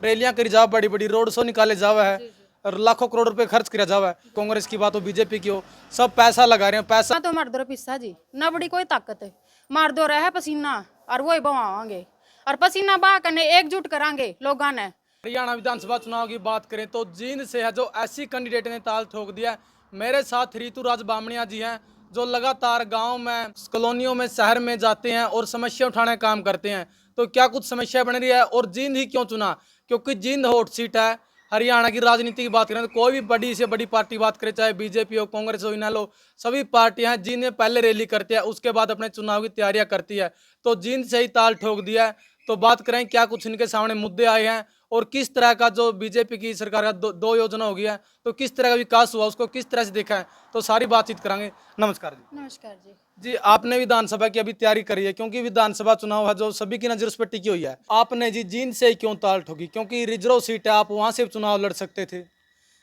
रैलियां करी जावा, बड़ी बड़ी रोड शो निकाले जावा है और लाखों करोड़ रुपए खर्च किया जावा है। कांग्रेस की बात हो, बीजेपी की हो, सब पैसा लगा रहे हैं। पैसा तो मार दो पिस्सा जी, ना बड़ी कोई ताकत है, मार दो रहा है पसीना और वो ही बवावांगे और पसीना बहा करने एकजुट करांगे लोगों ने। हरियाणा विधानसभा चुनाव की बात करें तो जींद से है जो ऐसी कैंडिडेट ने ताल ठोक दिया है। मेरे साथ ऋतुराज बामणिया जी हैं जो लगातार गांव में, कॉलोनियों में, शहर में जाते हैं और समस्या उठाने का काम करते हैं। तो क्या कुछ समस्या बन रही है और जींद ही क्यों चुना? क्योंकि जींद हॉट सीट है। हरियाणा की राजनीति की बात करें तो कोई भी बड़ी से बड़ी पार्टी बात करे, चाहे बीजेपी हो, कांग्रेस हो, इनेलो, सभी पार्टियां जींद में पहले रैली करती है, उसके बाद अपने चुनाव की तैयारियां करती है। तो जींद से ही ताल ठोक दिया है। तो बात करें क्या कुछ इनके सामने मुद्दे आए हैं और किस तरह का जो बीजेपी की सरकार का दो योजना हो गया है, तो किस तरह का विकास हुआ, उसको किस तरह से देखा है, तो सारी बातचीत करांगे। नमस्कार जी। नमस्कार जी। जी, आपने विधानसभा की अभी तैयारी करी है, क्योंकि विधानसभा चुनाव है जो सभी की नजर उस पर टिकी हुई है। आपने जी जींद से ही क्यों ताल ठोकी? क्योंकि रिजर्व सीट है, आप वहां से चुनाव लड़ सकते थे।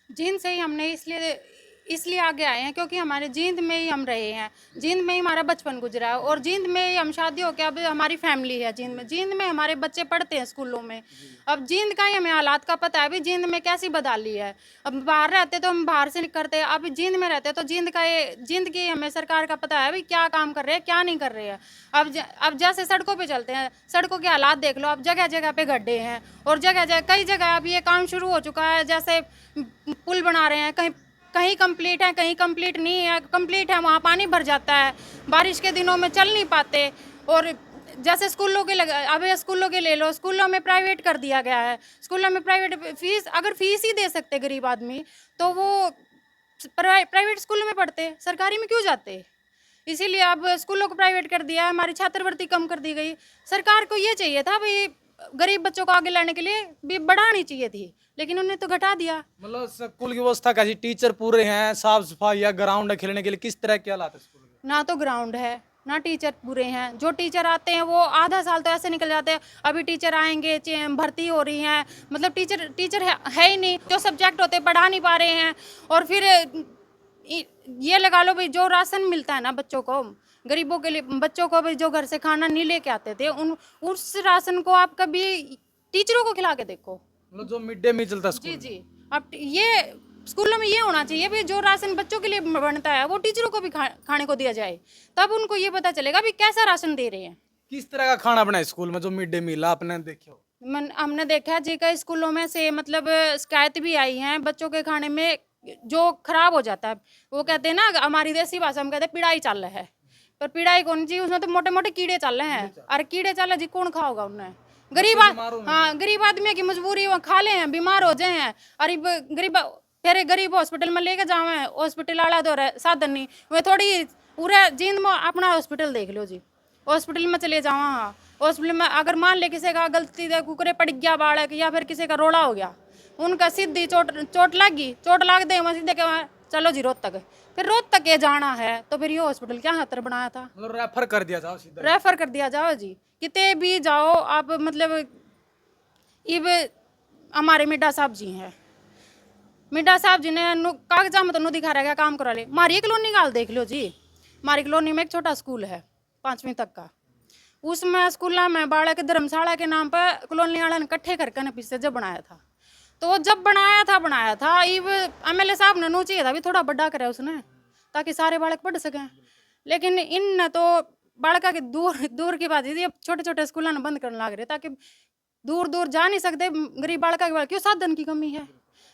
जींद से ही हमने इसलिए आगे आए हैं क्योंकि हमारे जींद में ही हम रहे हैं, जींद में ही हमारा बचपन गुजरा है और जींद में ही हम शादी हो के अब हमारी फैमिली है जींद में हमारे बच्चे पढ़ते हैं स्कूलों में। अब जींद का ही हमें हालात का पता है, अभी जींद में कैसी बदहाली है। अब बाहर रहते तो हम बाहर से करते हैं, अब जींद में रहते तो जींद की हमें सरकार का पता है अभी क्या काम कर रहे हैं क्या नहीं कर रहे हैं। अब जैसे सड़कों पे चलते हैं, सड़कों के हालात देख लो, अब जगह जगह पे गड्ढे हैं और जगह जगह कई जगह अब ये काम शुरू हो चुका है, जैसे पुल बना रहे हैं, कहीं कहीं कंप्लीट है कहीं कंप्लीट नहीं है, कंप्लीट है वहाँ पानी भर जाता है, बारिश के दिनों में चल नहीं पाते। और जैसे स्कूलों के अब स्कूलों के ले लो, स्कूलों में प्राइवेट कर दिया गया है, स्कूलों में प्राइवेट फीस, अगर फीस ही दे सकते गरीब आदमी तो वो प्राइवेट स्कूलों में पढ़ते, सरकारी में क्यों जाते। इसीलिए अब स्कूलों को प्राइवेट कर दिया है, हमारी छात्रवृत्ति कम कर दी गई। सरकार को ये चाहिए था भाई गरीब बच्चों को आगे लाने के लिए भी बढ़ानी चाहिए थी, लेकिन उन्होंने तो घटा दिया। मतलब स्कूल की व्यवस्था कैसी? टीचर पूरे हैं, साफ सफाई या ग्राउंड है खेलने के लिए, किस तरह के हालात है स्कूल के? ना तो ग्राउंड है ना टीचर पूरे हैं, जो टीचर आते हैं वो आधा साल तो ऐसे निकल जाते हैं, अभी टीचर आएंगे, भर्ती हो रही हैं, मतलब टीचर है ही नहीं, जो सब्जेक्ट होते पढ़ा नहीं पा रहे हैं। और फिर ये लगा लो भाई जो राशन मिलता है ना बच्चों को, गरीबों के लिए बच्चों को भाई जो घर से खाना नहीं लेके आते थे, उस राशन को आप कभी टीचरों को खिला के देखो। मतलब जो मिड डे मील चलता है जी स्कूल जी। अब ये स्कूलों में ये होना चाहिए भी जो राशन बच्चों के लिए बनता है वो टीचरों को भी खाने को दिया जाए, तब उनको ये पता चलेगा भी कैसा राशन दे रहे हैं। किस तरह का खाना बनाए स्कूल में जो मिड डे मील आपने देखे हो? हमने देखा है जी कई स्कूलों में से मतलब शिकायत भी आई है बच्चों के खाने में जो खराब हो जाता है। वो कहते हैं ना, हमारी देसी भाषा में कहते हैं पिड़ाई चल रहा है, पर पिड़ाई कौन जी, उसमें तो मोटे मोटे कीड़े चल रहे हैं, और कीड़े चल रहे जी कौन खाओगा उन्हें। हाँ, गरीब आदमी की मजबूरी, वो खा ले हैं बीमार हो जाए हैं, और फिर गरीब हॉस्पिटल में लेके जावे, हॉस्पिटल वाला तो साधन नहीं, वे थोड़ी पूरे जींद में अपना हॉस्पिटल देख लो जी, हॉस्पिटल में चले जाओ। हाँ, हॉस्पिटल में अगर मान ले किसी का गलती से कुकरे पड़ गया बालक या फिर किसी का रोड़ा हो गया, उनका सीधी चोट लग गई, चोट लग दे वहाँ सीधे के चलो जी रोहतक, फिर रोहतक ये जाना है तो फिर ये हॉस्पिटल क्या खातर बनाया था? मतलब रेफर कर दिया जाओ, सीधा रेफर कर दिया जाओ जी, कितने भी जाओ आप। मतलब इब हमारे मिड्डा साहब जी हैं, मिड्डा साहब जी ने कागजा में तो नहीं दिखा रहा काम करा ले। मारी कॉलोनी का हाल देख लो जी, हमारी कॉलोनी में एक छोटा स्कूल है 5वीं तक का, उसमें स्कूल में बालक धर्मशाला के नाम पर कॉलोनी वाले ने इकट्ठे करके न पीछे जब बनाया था, तो जब बनाया था इब MLA साहब ने चाहिए था भी थोड़ा बड़ा करे उसने, ताकि सारे बालक पढ़ सकें। लेकिन इन तो बालका के दूर की बात है, छोटे छोटे स्कूलों ने बंद करने लग रहे ताकि दूर दूर जा नहीं सकते गरीब बालका के। क्यों? साधन की कमी है,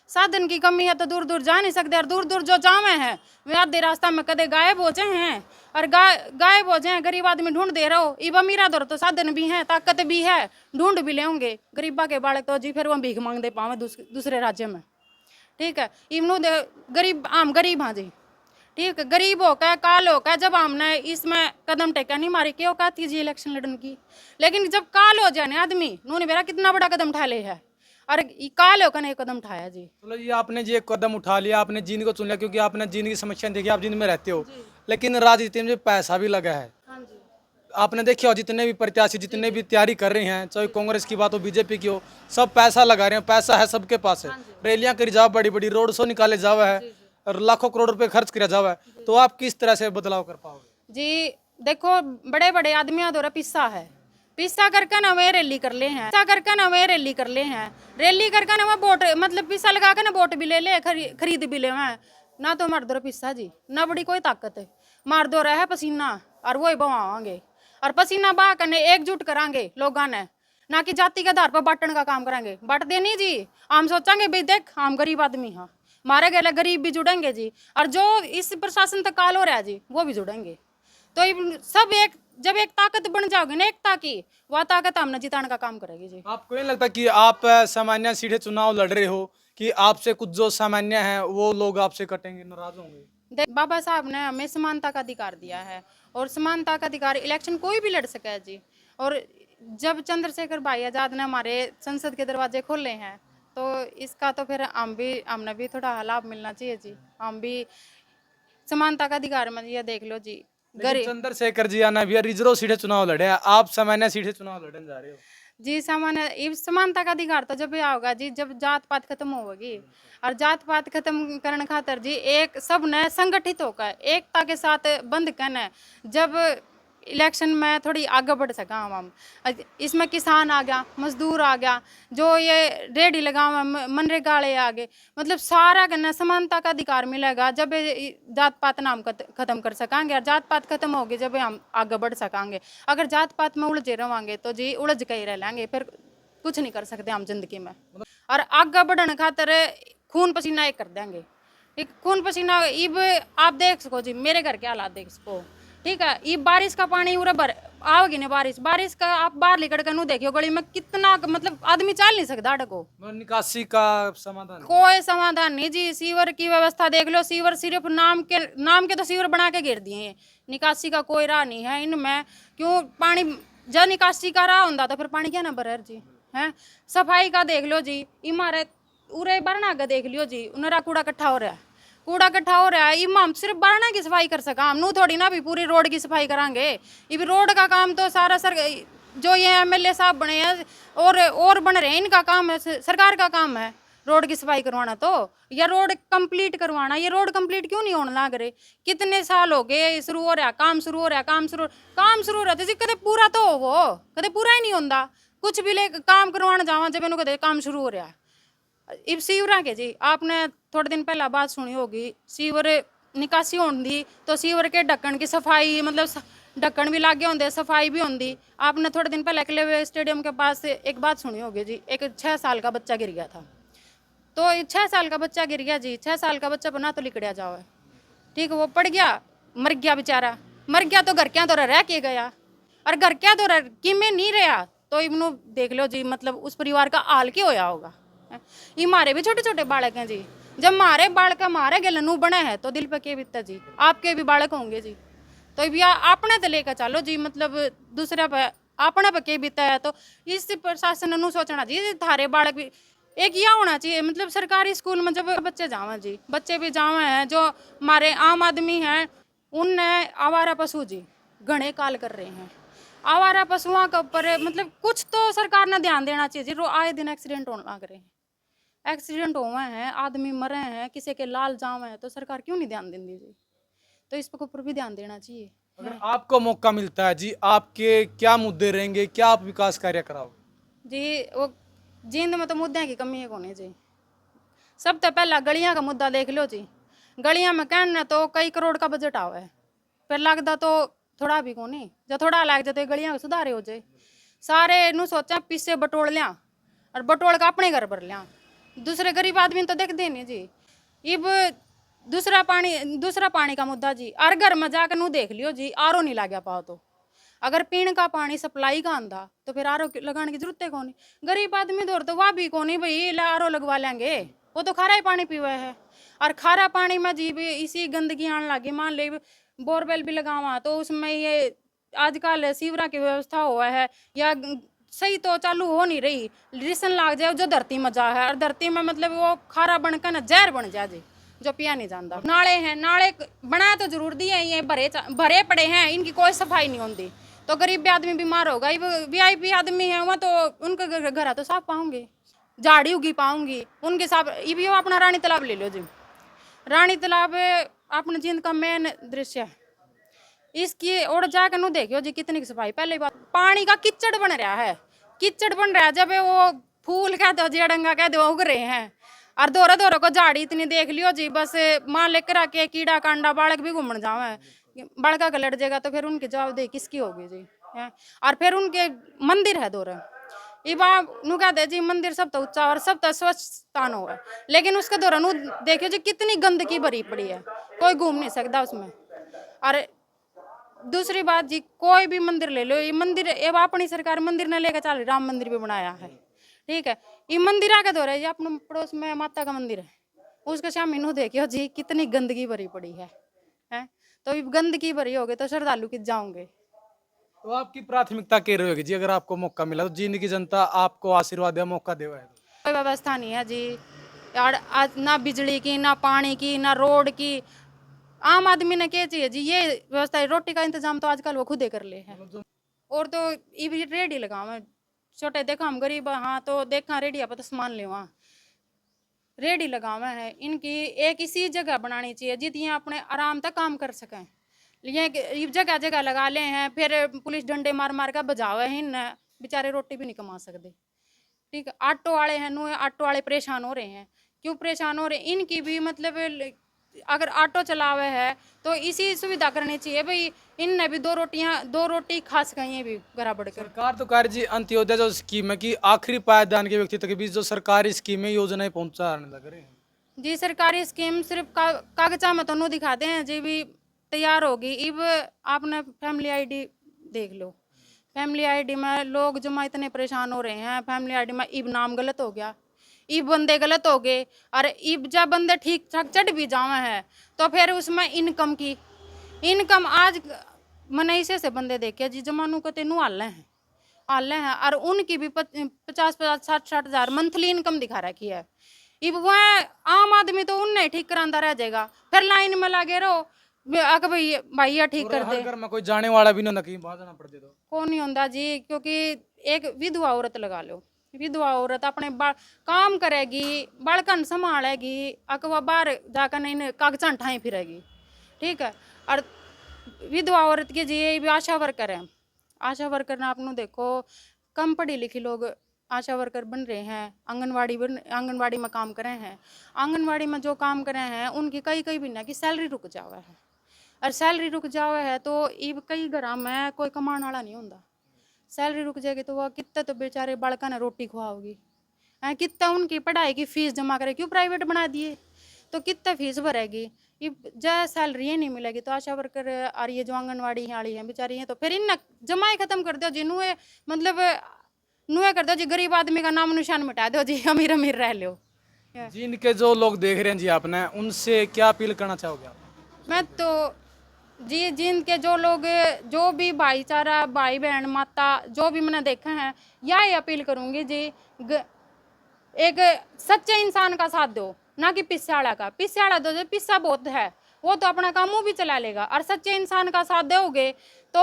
साधन की कमी है तो दूर दूर जा नहीं सकते, और दूर दूर जो जावे हैं वे आधे रास्ता में कदे गायब हो जाए हैं, और गायब हो जाए। गरीब आदमी ढूंढ दे रहो, इब अमीरा दौर तो साधन भी है, ताकत भी है, ढूंढ भी लेंगे। गरीबा के बालक तो जी फिर वो भीख मांगते पावे दूसरे राज्य में, ठीक है। इमनू गरीब आम गरीब हाँ जी, ठीक है, गरीब होकर काल होकर जब हमने इसमें कदम टेका नहीं, मारी क्यों औकात थी जी इलेक्शन लड़ने की। लेकिन जब काल हो जाए आदमी, उन्होंने मेरा कितना बड़ा कदम उठा ले है, और काल होकर ने कदम उठाया जी। मतलब ये आपने जी एक कदम उठा लिया, आपने जींद को चुन लिया क्योंकि आपने जींद की समस्या देखी, आप जींद में रहते हो, लेकिन राजनीति में पैसा भी लगा है। हाँ जी। आपने देखा हो जितने भी प्रत्याशी जितने भी तैयारी कर रहे हैं, चाहे कांग्रेस की बात हो, बीजेपी की हो, सब पैसा लगा रहे हैं, पैसा है सबके पास है। रैलियां करी जाओ, बड़ी बड़ी रोड शो निकाले जावा है और लाखों करोड़ रुपए खर्च किया जावा है, तो आप किस तरह से बदलाव कर पाओगे? जी देखो, बड़े बड़े आदमियों द्वारा पिस्सा है, पिस्सा करके ना वे रैली कर ले हैं, पिस्सा करके ना वे रैली कर ले हैं, रैली करके ना वो वोट मतलब पिस्सा लगा के ना वोट भी ले ले, खरीद भी ले हैं। ना तो मार दो पिस्सा जी, ना बड़ी कोई ताकत है, मार दो रहा है पसीना और वो बहावांगे और पसीना बहा करने एकजुट करांगे लोगों ने, ना कि जाति के आधार पर बांटने का काम करेंगे। बांट देनी जी, हम सोचेंगे भाई देख हम गरीब आदमी हाँ, मारे गए गरीब भी जुड़ेंगे जी, और जो इस प्रशासन तक काल हो रहा है जी वो भी जुड़ेंगे। तो सब एक जब एक ताकत बन जाओगे ना एकता की, वह ताकत हमने जिताने का काम करेगी जी। आपको नहीं लगता कि आप सामान्य सीधे चुनाव लड़ रहे हो कि आपसे कुछ जो सामान्य है वो लोग आपसे कटेंगे, नाराज होंगे? देख बाबा साहब ने हमें समानता का अधिकार दिया है, और समानता का अधिकार इलेक्शन कोई भी लड़ सके है जी। और जब चंद्रशेखर भाई आजाद ने हमारे संसद के दरवाजे खोले हैं, तो इसका तो फिर हमने भी थोड़ा लाभ मिलना चाहिए जी। हम भी समानता का अधिकार में ये देख लो जी, लेकिन चंद्रशेखर जी आना भी रिजर्व सीधे चुनाव लड़े हैं, आप सामान्य सीधे चुनाव लड़ने जा रहे हो। जी सामान्य समानता का अधिकार तो जब भी आओगा जी जब जात पात खत्म होगी, और जात पात खत्म करने खातर जी एक सब ने संगठित होकर एकता के साथ बंद करना, जब इलेक्शन में थोड़ी आगे बढ़ सका हम। इसमें किसान आ गया, मजदूर आ गया, जो ये रेडी लगा मनरेगा वाले आ गए, मतलब सारा करना समानता का अधिकार मिलेगा जब जात पात ना हम खत्म कर सकेंगे, और जात पात खत्म होगी जब हम आगे बढ़ सकेंगे। अगर जात पात में उलझे रहेंगे तो जी उलझ के ही रह लेंगे, फिर कुछ नहीं कर सकते हम जिंदगी में। और आगे बढ़ने खातर खून पसीना एक कर देंगे, एक खून पसीना। इब आप देख सको जी मेरे घर के हालात देख सको, ठीक है। ये बारिश का पानी पूरा भर आओगी ना, बारिश का आप बाहर निकल कर देखियो गली में कितना मतलब आदमी चल नहीं सकता अड़को। निकासी का समाधान कोई समाधान नहीं जी। सीवर की व्यवस्था देख लो, सीवर सिर्फ नाम के तो सीवर बना के घेर दिए हैं, निकासी का कोई राह नहीं है इनमें। क्यों पानी जब निकासी का राह होता तो फिर पानी क्या ना भर जी है। सफाई का देख लो जी, इमारत उरे बरना का देख लियो जी, उनरा कूड़ा इकट्ठा हो रहा है, कूड़ा इकट्ठा हो रहा है। हम सिर्फ बरना की सफाई कर सका, हम नू थोड़ी ना भी पूरी रोड की सफाई करांगे। ये रोड का काम तो सारा जो ये एमएलए साहब बने हैं और बन रहे हैं, इनका काम है, सरकार का काम है रोड की सफाई करवाना तो, या रोड कंप्लीट करवाना। ये रोड कंप्लीट क्यों नहीं होने लग रहे? कितने साल हो गए शुरू हो रहा काम शुरू हो रहा काम शुरू रहता जी, कदे पूरा तो हो वो कदे पूरा ही नहीं होता। कुछ भी ले काम करवाना जावा जब इन्हों कदे काम शुरू हो रहा है। इब सीवरा के जी आपने थोड़े दिन पहला बात सुनी होगी, सीवर निकासी होती तो सीवर के ढक्कन की सफाई, मतलब ढक्कन भी लागे होंगे, सफाई भी होती। आपने थोड़े दिन पहले किले स्टेडियम के पास एक बात सुनी होगी जी, एक 6 साल का बच्चा गिर गया था। तो 6 साल का बच्चा गिर गया जी, 6 साल का बच्चा बना तो लिकड़िया जाओ है, ठीक है, वो पड़ गया मर गया बेचारा, मर गया तो घर क्या तो रह के गया, और घर क्या तो कि में नहीं रहा तो इबनू देख लो जी, मतलब उस परिवार का हाल क्या होया होगा। ये मारे भी छोटे छोटे बालक हैं जी, जब मारे बालक मारे गए नू बने हैं तो दिल पे के बीतता जी, आपके भी बालक होंगे जी। तो भैया अपने तो लेकर चलो जी, मतलब दूसरे पे अपने पे के बीता है तो इस प्रशासन ने सोचना जी थारे बालक भी एक यह होना चाहिए। मतलब सरकारी स्कूल में जब बच्चे जावे जी, बच्चे भी जावे हैं जो हमारे आम आदमी हैं, उनने आवारा पशु जी घने काल कर रहे हैं। आवारा पशुओं के ऊपर मतलब कुछ तो सरकार ने ध्यान देना चाहिए जी। आए दिन एक्सीडेंट होने लग रहे हैं, एक्सीडेंट हुए हैं, आदमी मरे हैं, किसी के लाल जावे हैं, तो सरकार क्यों नहीं ध्यान देती जी? तो इस पर ऊपर भी ध्यान देना चाहिए। अगर आपको मौका मिलता है जी, आपके क्या मुद्दे रहेंगे, क्या आप विकास कार्य कराओगे जी? वो जींद में तो मुद्दे की कमी है कोने जी। सब तो पहला गलियां का मुद्दा देख लो जी, गलियां में कहना तो कई करोड़ का बजट आवा है, फिर लगता तो थोड़ा भी कोनी, जो थोड़ा लग जाए तो गलियां सुधारे हो जाए। सारे नू सोचा पीछे बटोल लिया और बटोल का अपने घर भर लिया, दूसरे गरीब आदमी तो देखते नहीं जी। इब दूसरा पानी का मुद्दा जी, हर घर में जाकर नू देख लियो जी, आरो नहीं लग पाओ तो अगर पीने का पानी सप्लाई का आंदा तो फिर आरो लगाने की जरूरत है कौन? गरीब आदमी दौर तो वह भी कौन भाई आरो लगवा लेंगे, वो तो खारा ही पानी पीवा है। और खारा पानी में जी भी इसी गंदगी आने लगी, मान ले बोरवेल भी लगावा तो उसमें ये आजकल सीवरा की व्यवस्था हुआ है या सही तो चालू हो नहीं रही, रिसन लाग जाए जो धरती में जा है, और धरती में मतलब वो खारा बनकर ना जहर बन जाए जी, जो पिया नहीं जाता। नाले हैं, नाले बना तो जरूर दिए, ये भरे पड़े हैं, इनकी कोई सफाई नहीं होती तो गरीब आदमी बीमार होगा। वीआईपी आदमी है वहाँ तो उनके घर तो साफ पाऊंगे, झाड़ी उगी पाऊंगी उनके साफ। ये भी अपना रानी तालाब ले लो जी, रानी तालाब अपने जींद का मेन दृश्य है। इसकी और जाकर नु देखियो जी कितनी की सफाई। पहले बात पानी का कीचड़ बन रहा है, कीचड़ बन रहा है। जब वो फूल कह दो जेडंगा कह दो उग रहे हैं और दोरा दोरा को झाड़ी इतनी देख लियो जी, बस मां लेकर आके कीड़ा कांडा बालक भी घूमने जावे, बालका का लड़ जाएगा तो फिर उनकी जवाबदेही किसकी होगी जी है? और फिर उनके मंदिर है दोरा इबा नु कहते जी मंदिर सब तो ऊंचा और सब तो स्वच्छ स्थान हो, लेकिन उसके दौरान देखियो जी कितनी गंदगी भरी पड़ी है, कोई घूम नहीं सकता उसमें। और दूसरी बात जी कोई भी मंदिर ले लो, ये मंदिर ये अपनी सरकार मंदिर ने लेकर चल रही, राम मंदिर भी बनाया है, ठीक है। ये मंदिर आके दो रहे जी अपने पड़ोस में माता का मंदिर है, उसके सामने नु देखियो जी कितनी गंदगी भरी पड़ी है? तो ये गंदगी भरी होगी तो श्रद्धालु किस जाओगे। तो आपकी प्राथमिकता क्या रहेगी जी, अगर आपको मौका मिला तो जींद की जनता आपको आशीर्वाद या मौका देवा है? कोई व्यवस्था नहीं है जी यार, आज ना बिजली की ना पानी की ना रोड की। आम आदमी ने क्या चाहिए जी, ये व्यवस्था है। रोटी का इंतजाम तो आजकल वो खुद ही कर ले है। और तो ये भी रेडी लगाओ छोटे, देखो हम गरीब हाँ तो देखा रेडी पर तो सामान ले वहाँ रेडी लगावे है। इनकी एक इसी जगह बनानी चाहिए जितनी अपने आराम तक काम कर सकें। ये जगह जगह लगा ले हैं, फिर पुलिस डंडे मार मार कर बजावे हैं, इन बेचारे रोटी भी नहीं कमा सकते, ठीक है। ऑटो वाले हैं नु ऑटो वाले परेशान हो रहे हैं, क्यों परेशान हो रहे हैं? इनकी भी मतलब अगर ऑटो चलावे है तो इसी सुविधा करनी चाहिए भाई, इनने भी दो रोटी खा सकें ये भी घर बढ़कर। सरकार तो कार्य जी अंत्योदय जो स्कीम है कि आखिरी पायदान के व्यक्ति तक बीच जो सरकारी स्कीमें योजनाएं पहुंचाने लग रहे हैं जी। सरकारी स्कीम सिर्फ कागजा में तो नो दिखाते हैं जी, भी तैयार होगी। इब आपने फैमिली आईडी देख लो, फैमिली आईडी में लोग जमा इतने परेशान हो रहे हैं। फैमिली आईडी में इब नाम गलत हो गया, इब बंदे गलत हो गए, और इब जब बंदे ठीक ठाक चढ़ भी जावे हैं तो फिर उसमें इनकम आज मैंने इसे से बंदे देखे जी जमानू को तेनू आले हैं और उनकी भी 50-50 60-60 हज़ार मंथली इनकम दिखा रखी है। इब वह आम आदमी तो उनने ठीक करांदा रह जाएगा, फिर लाइन में लगे रहो भाई ये ठीक कर दे। घर में कोई जाने वाला भी ना कहीं बाहर जाना पड़ जाए तो कौन नहीं होता जी, क्योंकि एक विधवा औरत लगा लो, विधवा औरत अपने काम करेगी, बालकन संभालेगी, अकवा बाहर जाकर नहीं कागजां ठाई फिरेगी, ठीक है। और विधवा औरत के जी भी आशा वर्कर है, आशा वर्कर ने आपने देखो कम पढ़ी लिखी लोग आशा वर्कर बन रहे हैं, आंगनवाड़ी में काम कर रहे हैं। आंगनवाड़ी में जो काम कर रहे हैं उनकी कई महीने की सैलरी रुक जावे है, और सैलरी रुक जावे है तो इब कई घर में कोई कमाने वाला नहीं होता। सैलरी रुक जाएगी तो वह कितना तो बेचारे बालका ने रोटी खुआओगी, कितना उनकी पढ़ाई की फीस जमा करे, क्यों प्राइवेट बना दिए तो कितना फीस भरेगी। ये जब सैलरी ही नहीं मिलेगी तो आशा वर्कर और ये जो आंगनवाड़ी वाली हैं बेचारी हैं तो फिर इन जमाई खत्म कर दो जी, नुए मतलब नुए कर दो जी, गरीब आदमी का नाम निशान मिटा दो जी, अमीर अमीर रह लो। जिनके जो लोग देख रहे हैं जी आपने उनसे क्या अपील करना चाहोगे आप? मैं तो जी जिनके जो लोग जो भी भाईचारा भाई बहन माता जो भी मैंने देखा है यह अपील करूंगी जी, एक सच्चे इंसान का साथ दो, ना कि पिस्साड़ा का। पिस्साड़ा दो जो पिस्सा बहुत है वो तो अपना काम वो भी चला लेगा, और सच्चे इंसान का साथ दोगे तो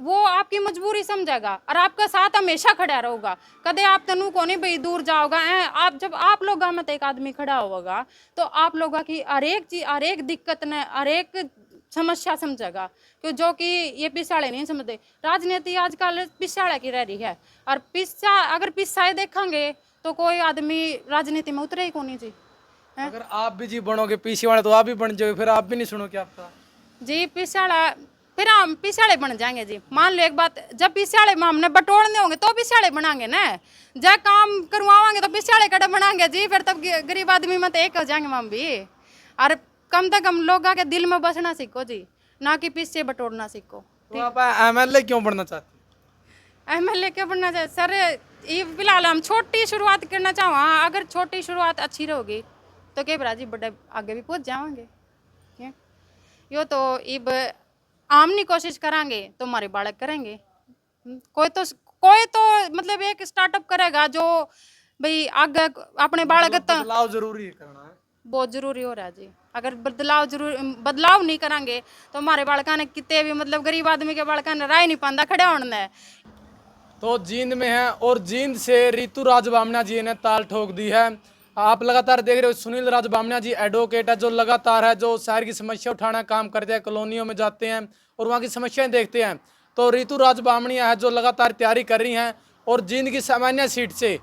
वो आपकी मजबूरी समझेगा और आपका साथ हमेशा खड़ा रहेगा। कदे आप तनु को नहीं भाई दूर जाओगा, आप जब आप लोग में एक आदमी खड़ा होगा तो आप लोगों की हर एक चीज हर एक दिक्कत ने हर एक समस्या समझेगा, क्यों जो कि ये पिस्साड़े नहीं समझते। राजनीति आजकल पिस्साड़ा की रह रही है, और अगर पिस्साए देखेंगे तो कोई आदमी राजनीति में उतरे ही कौन जी। अगर आप भी जी बनोगे पीछे वाले तो आप भी बन जाओगे, फिर आप भी नहीं सुनोगे आपका जी पिस्साड़ा, फिर हम पिस्साड़े बन जाएंगे जी। मान लो एक बात, जब पिस्साड़े में हमने बटोरने होंगे तो पिस्साड़े बनाएंगे ना, जब काम करवाएंगे तो पिस्साड़े कड़े बनाएंगे जी, फिर तब गरीब आदमी में तो एक हो जाएंगे हम भी। और कम से कम लोगों के दिल में बसना सीखो जी, ना कि पिस्से बटोरना सीखो। तो आप एमएलए क्यों बनना चाहते हैं? एमएलए क्यों बनना चाहिए सर, ये फिलहाल हम छोटी शुरुआत करना चाहो, अगर छोटी शुरुआत अच्छी रहोगी तो क्या बराजी बड़े आगे भी पहुंच जाएंगे। यो तो इब आमनी कोशिश करांगे तो हमारे बालक करेंगे, कोई तो मतलब एक स्टार्टअप करेगा जो भाई आगे अपने बालक बदलाव जरूरी है करना है, बहुत जरूरी हो रहा है जी। अगर बदलाव नहीं करेंगे तो हमारे बालका ने कितने भी मतलब गरीब आदमी के बालका ने राय नहीं पाता खड़े होने। तो जींद में है और जींद से रितु राज बामना जी ने ताल ठोक दी है। आप लगातार देख रहे हो सुनील राज बामणिया जी एडवोकेट है, जो लगातार है जो शहर की समस्या उठाना काम करते हैं, कॉलोनियों में जाते हैं और वहाँ की समस्याएं देखते हैं। तो रितु राज बामणिया है जो लगातार तैयारी कर रही हैं और जींद की सामान्य सीट से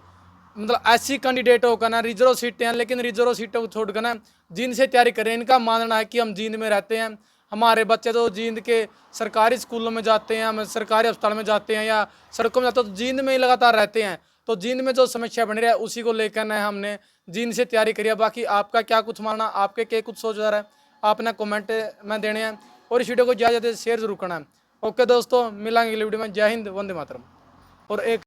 मतलब ऐसी कैंडिडेट होकर ना, रिजर्व सीटें हैं लेकिन रिजर्व सीटों को छोड़कर ना जींद से तैयारी कर रहे हैं। इनका मानना है कि हम जींद में रहते हैं, हमारे बच्चे तो जींद के सरकारी स्कूलों में जाते हैं, हम सरकारी अस्पताल में जाते हैं या सड़कों में जाते हैं, तो जींद में ही लगातार रहते हैं। तो जींद में जो समस्या बन रही है उसी को लेकर ना हमने जींद से तैयारी करी है। बाकी आपका क्या कुछ मानना, आपके क्या कुछ सोच रहा है, आपने कमेंट में देने हैं और इस वीडियो को ज़्यादा से ज़्यादा शेयर जरूर करना है। ओके दोस्तों, मिलेंगे अगली वीडियो में। जय हिंद, वंदे मातरम। और एक